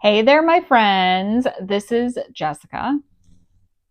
Hey there, my friends. This is Jessica.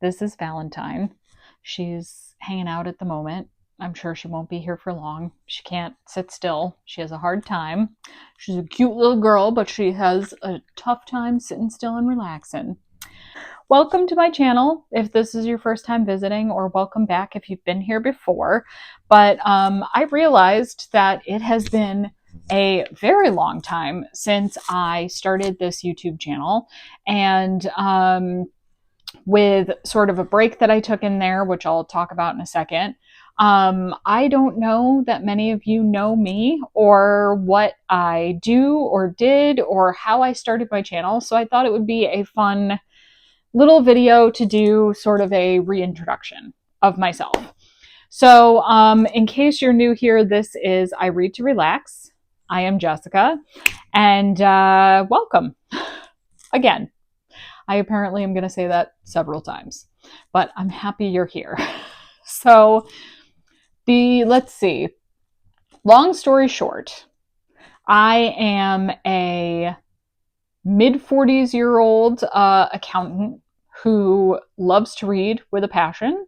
This is Valentine. She's hanging out at the moment. I'm sure she won't be here for long. She can't sit still. She has a hard time. She's a cute little girl, but she has a tough time sitting still and relaxing. Welcome to my channel if this is your first time visiting, or welcome back if you've been here before. But I realized that it has been a very long time since I started this YouTube channel. And with sort of a break that I took in there, which I'll talk about in a second, I don't know that many of you know me or what I do or did or how I started my channel. So I thought it would be a fun little video to do sort of a reintroduction of myself. So in case you're new here, this is I Read to Relax. I am Jessica, and welcome. Again, I apparently am going to say that several times, but I'm happy you're here. So let's see, long story short, I am a mid-40s-year-old accountant who loves to read with a passion.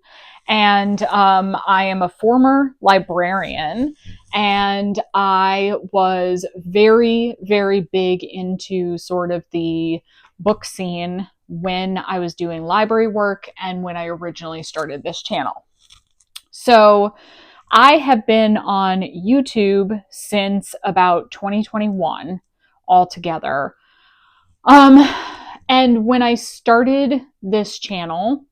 And I am a former librarian, and I was very, very big into sort of the book scene when I was doing library work and when I originally started this channel. So I have been on YouTube since about 2021 altogether. And when I started this channel,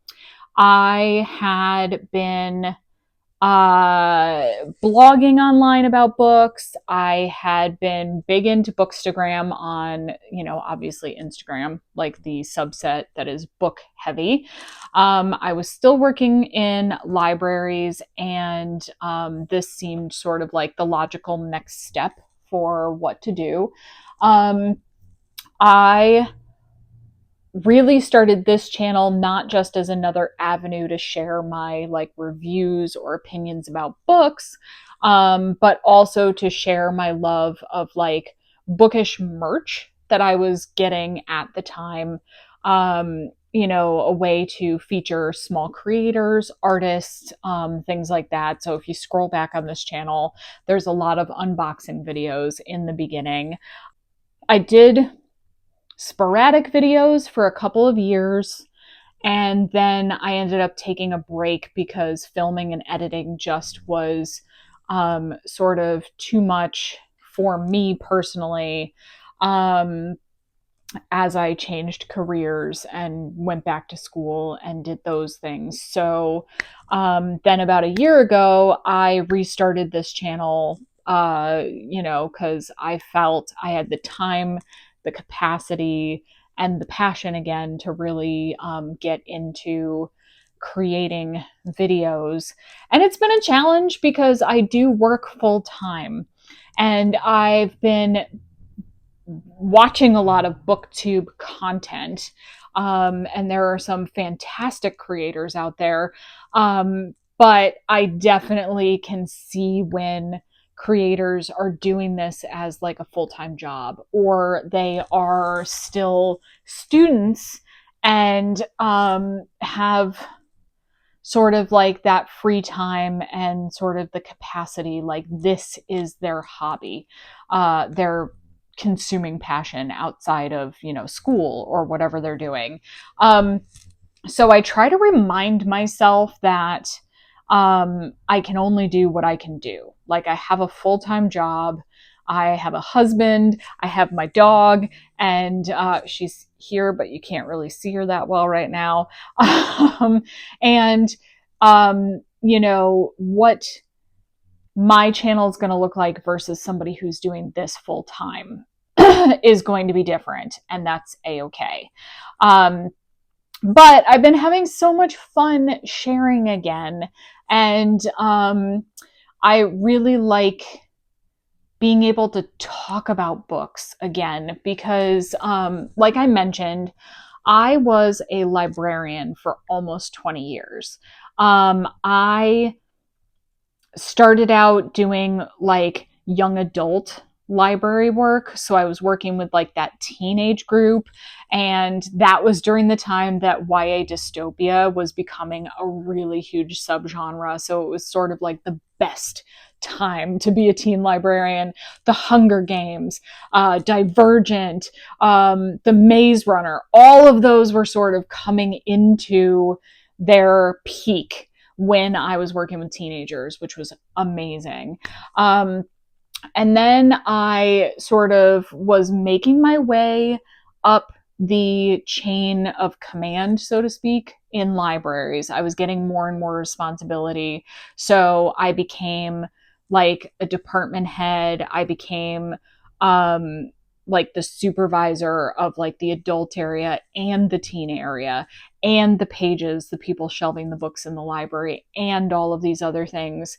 I had been blogging online about books. I had been big into Bookstagram on, obviously Instagram, like the subset that is book heavy. I was still working in libraries, and this seemed sort of like the logical next step for what to do. I really started this channel not just as another avenue to share my reviews or opinions about books, but also to share my love of bookish merch that I was getting at the time. A way to feature small creators, artists, things like that. So if you scroll back on this channel, there's a lot of unboxing videos in the beginning. I did sporadic videos for a couple of years, and then I ended up taking a break because filming and editing just was sort of too much for me personally, as I changed careers and went back to school and did those things. So then about a year ago, I restarted this channel, because I felt I had the time, the capacity, and the passion again to really get into creating videos. And it's been a challenge because I do work full time, and I've been watching a lot of booktube content, and there are some fantastic creators out there, but I definitely can see when creators are doing this as like a full-time job, or they are still students and have sort of like that free time and sort of the capacity, like this is their hobby, their consuming passion outside of, school or whatever they're doing. So I try to remind myself that I can only do what I can do. Like, I have a full-time job, I have a husband, I have my dog, and she's here, but you can't really see her that well right now. And what my channel is going to look like versus somebody who's doing this full time is going to be different, and that's a-okay. But I've been having so much fun sharing again, and I really like being able to talk about books again because, like I mentioned, I was a librarian for almost 20 years. I started out doing like young adult library work. So I was working with like that teenage group. And that was during the time that YA dystopia was becoming a really huge subgenre. So it was sort of like the best time to be a teen librarian. The Hunger Games, Divergent, The Maze Runner, all of those were sort of coming into their peak when I was working with teenagers, which was amazing. And then I sort of was making my way up the chain of command, so to speak, in libraries. I was getting more and more responsibility. So I became like a department head. I became like the supervisor of like the adult area and the teen area and the pages, the people shelving the books in the library, and all of these other things.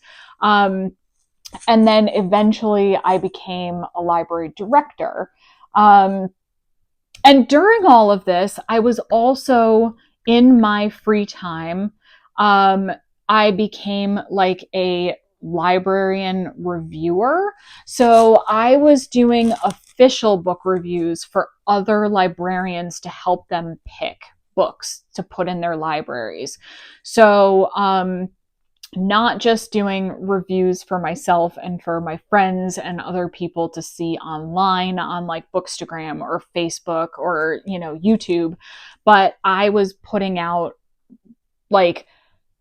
And then eventually I became a library director. Um, and during all of this, I was also in my free time. Um, I became like a librarian reviewer. So I was doing official book reviews for other librarians to help them pick books to put in their libraries. So, not just doing reviews for myself and for my friends and other people to see online on like Bookstagram or Facebook or, YouTube, but I was putting out like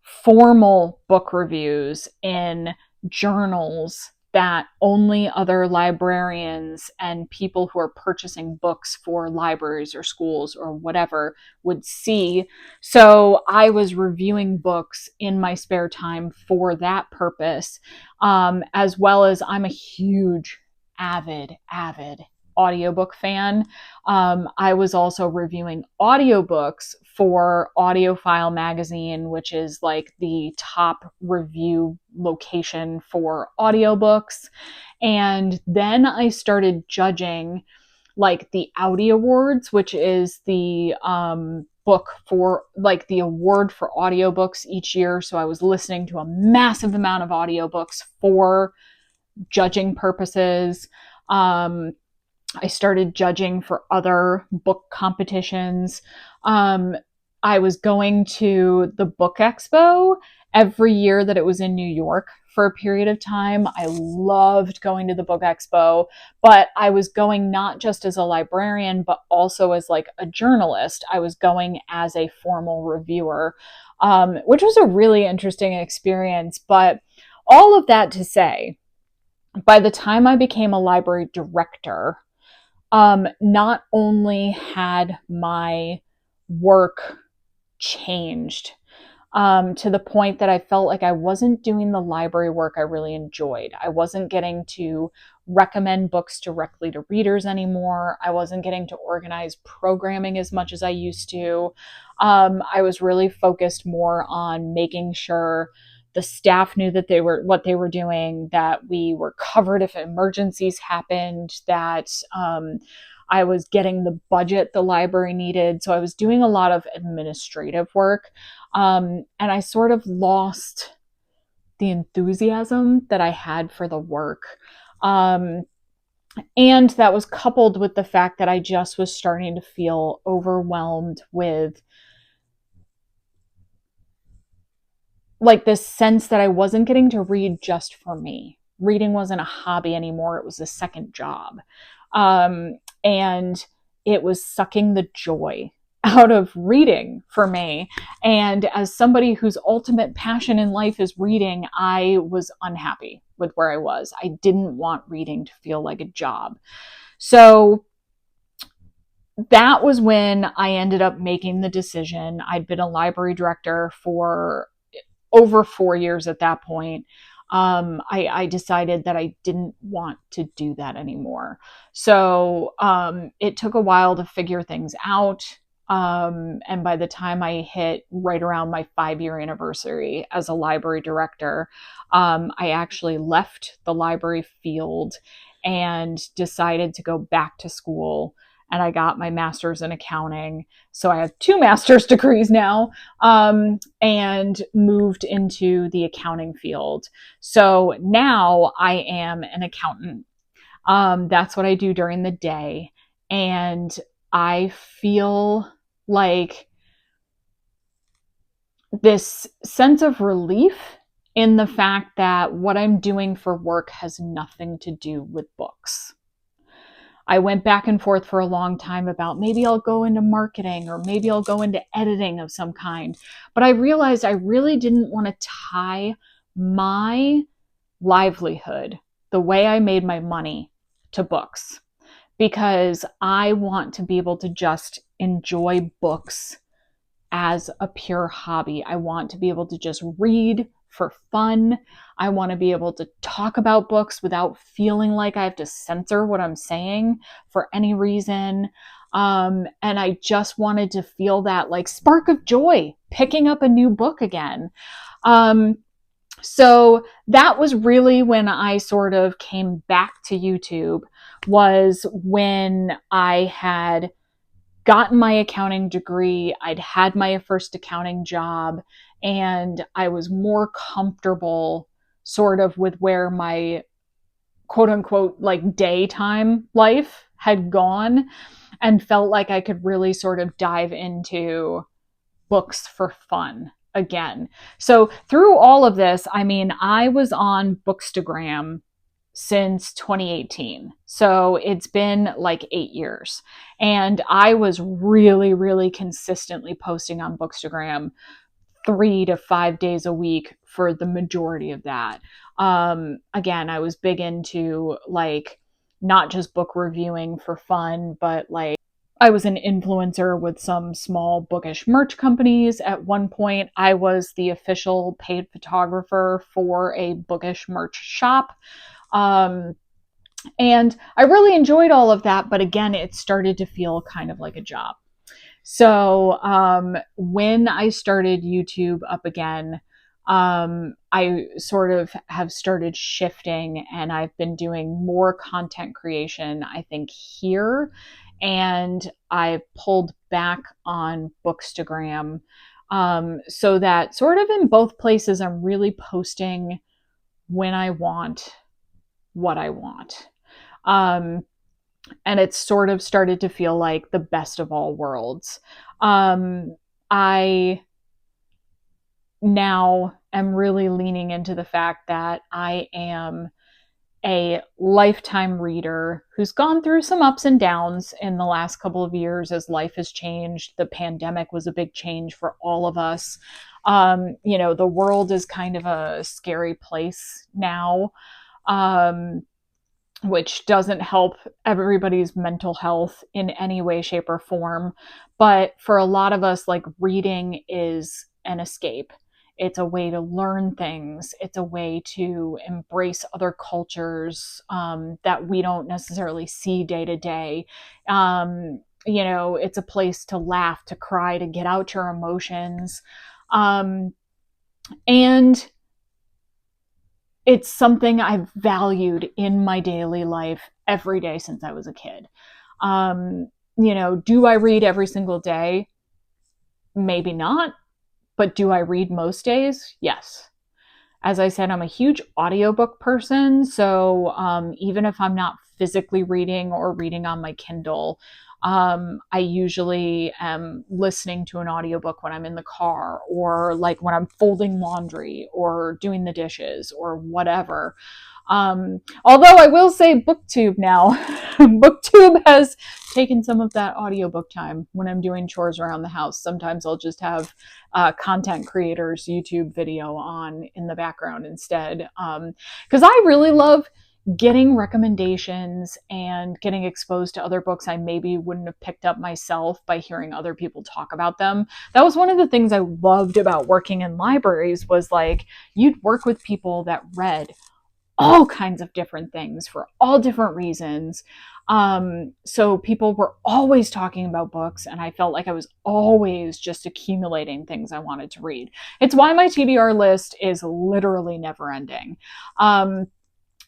formal book reviews in journals that only other librarians and people who are purchasing books for libraries or schools or whatever would see. So I was reviewing books in my spare time for that purpose, as well as I'm a huge, avid audiobook fan. I was also reviewing audiobooks for AudioFile magazine, which is like the top review location for audiobooks. And then I started judging like the Audi Awards, which is the book for like the award for audiobooks each year. So I was listening to a massive amount of audiobooks for judging purposes. I started judging for other book competitions. I was going to the Book Expo every year that it was in New York for a period of time. I loved going to the Book Expo, but I was going not just as a librarian, but also as like a journalist. I was going as a formal reviewer, which was a really interesting experience. But all of that to say, by the time I became a library director, not only had my work changed to the point that I felt like I wasn't doing the library work I really enjoyed. I wasn't getting to recommend books directly to readers anymore. I wasn't getting to organize programming as much as I used to. I was really focused more on making sure the staff knew that what they were doing, that we were covered if emergencies happened, that I was getting the budget the library needed. So I was doing a lot of administrative work. And I sort of lost the enthusiasm that I had for the work. And that was coupled with the fact that I just was starting to feel overwhelmed with like this sense that I wasn't getting to read just for me. Reading wasn't a hobby anymore. It was a second job. And it was sucking the joy out of reading for me. And as somebody whose ultimate passion in life is reading, I was unhappy with where I was. I didn't want reading to feel like a job. So that was when I ended up making the decision. I'd been a library director for over 4 years at that point. I decided that I didn't want to do that anymore. So it took a while to figure things out. And by the time I hit right around my 5-year anniversary as a library director, I actually left the library field and decided to go back to school. And I got my master's in accounting. So I have 2 master's degrees now, and moved into the accounting field. So now I am an accountant. That's what I do during the day. And I feel like this sense of relief in the fact that what I'm doing for work has nothing to do with books. I went back and forth for a long time about maybe I'll go into marketing or maybe I'll go into editing of some kind. But I realized I really didn't want to tie my livelihood, the way I made my money, to books, because I want to be able to just enjoy books as a pure hobby. I want to be able to just read for fun. I want to be able to talk about books without feeling like I have to censor what I'm saying for any reason. And I just wanted to feel that like spark of joy picking up a new book again. Um, so that was really when I sort of came back to YouTube, was when I had gotten my accounting degree. I'd had my first accounting job, and I was more comfortable sort of with where my quote unquote like daytime life had gone, and felt like I could really sort of dive into books for fun again. So through all of this, I mean, I was on Bookstagram since 2018. So it's been like 8 years. And I was really, really consistently posting on Bookstagram 3 to 5 days a week for the majority of that. Again, I was big into like not just book reviewing for fun, but like I was an influencer with some small bookish merch companies. At one point, I was the official paid photographer for a bookish merch shop. Um, and I really enjoyed all of that, but again, it started to feel kind of like a job. So when I started YouTube up again, I sort of have started shifting, and I've been doing more content creation, I think, here. And I pulled back on Bookstagram, so that sort of in both places, I'm really posting when I want, what I want. Um, and it's sort of started to feel like the best of all worlds. I now am really leaning into the fact that I am a lifetime reader who's gone through some ups and downs in the last couple of years as life has changed. The pandemic was a big change for all of us. The world is kind of a scary place now. Which doesn't help everybody's mental health in any way, shape, or form. But for a lot of us, like, reading is an escape. It's a way to learn things. It's a way to embrace other cultures that we don't necessarily see day to day. It's a place to laugh, to cry, to get out your emotions. And it's something I've valued in my daily life every day since I was a kid. Do I read every single day? Maybe not, but do I read most days? Yes. As I said, I'm a huge audiobook person. So even if I'm not physically reading or reading on my Kindle, I usually am listening to an audiobook when I'm in the car, or like when I'm folding laundry or doing the dishes or whatever. Although I will say BookTube now, BookTube has taken some of that audiobook time when I'm doing chores around the house. Sometimes I'll just have content creators YouTube video on in the background instead, because I really love getting recommendations and getting exposed to other books I maybe wouldn't have picked up myself by hearing other people talk about them. That was one of the things I loved about working in libraries, was like you'd work with people that read all kinds of different things for all different reasons. So people were always talking about books, and I felt like I was always just accumulating things I wanted to read. It's why my TBR list is literally never ending.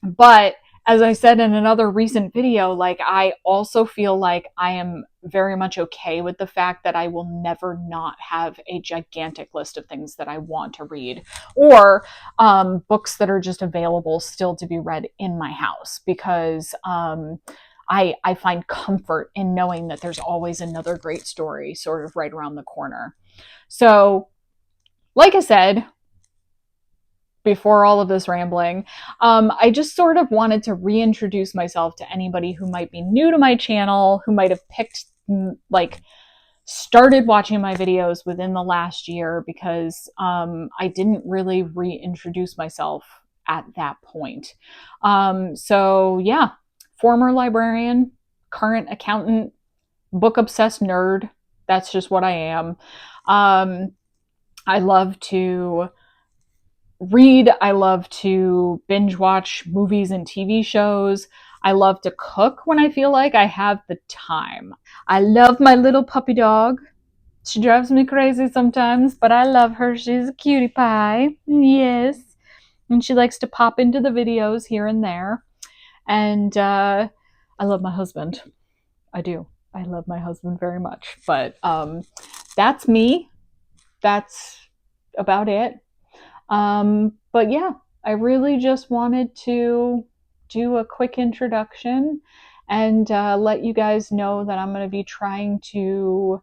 But as I said in another recent video, like I also feel like I am very much okay with the fact that I will never not have a gigantic list of things that I want to read, or books that are just available still to be read in my house, because I find comfort in knowing that there's always another great story sort of right around the corner. So, like I said, before all of this rambling, I just sort of wanted to reintroduce myself to anybody who might be new to my channel, who might have picked, like, started watching my videos within the last year, because I didn't really reintroduce myself at that point. So, yeah, former librarian, current accountant, book obsessed nerd. That's just what I am. I love to read. I love to binge watch movies and TV shows. I love to cook when I feel like I have the time. I love my little puppy dog. She drives me crazy sometimes, but I love her. She's a cutie pie. Yes. And she likes to pop into the videos here and there. And I love my husband. I do. I love my husband very much. But that's me. That's about it. But yeah, I really just wanted to do a quick introduction and let you guys know that I'm going to be trying to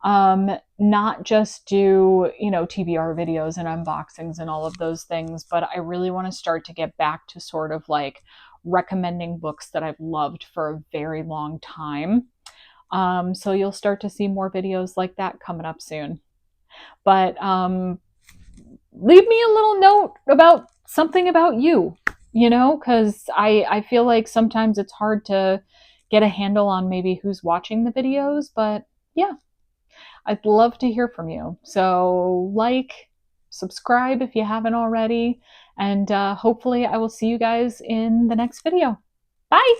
not just do, TBR videos and unboxings and all of those things, but I really want to start to get back to sort of like recommending books that I've loved for a very long time. So you'll start to see more videos like that coming up soon. But leave me a little note about something about you, because I feel like sometimes it's hard to get a handle on maybe who's watching the videos. But yeah, I'd love to hear from you. So, like, subscribe if you haven't already, and hopefully I will see you guys in the next video. Bye!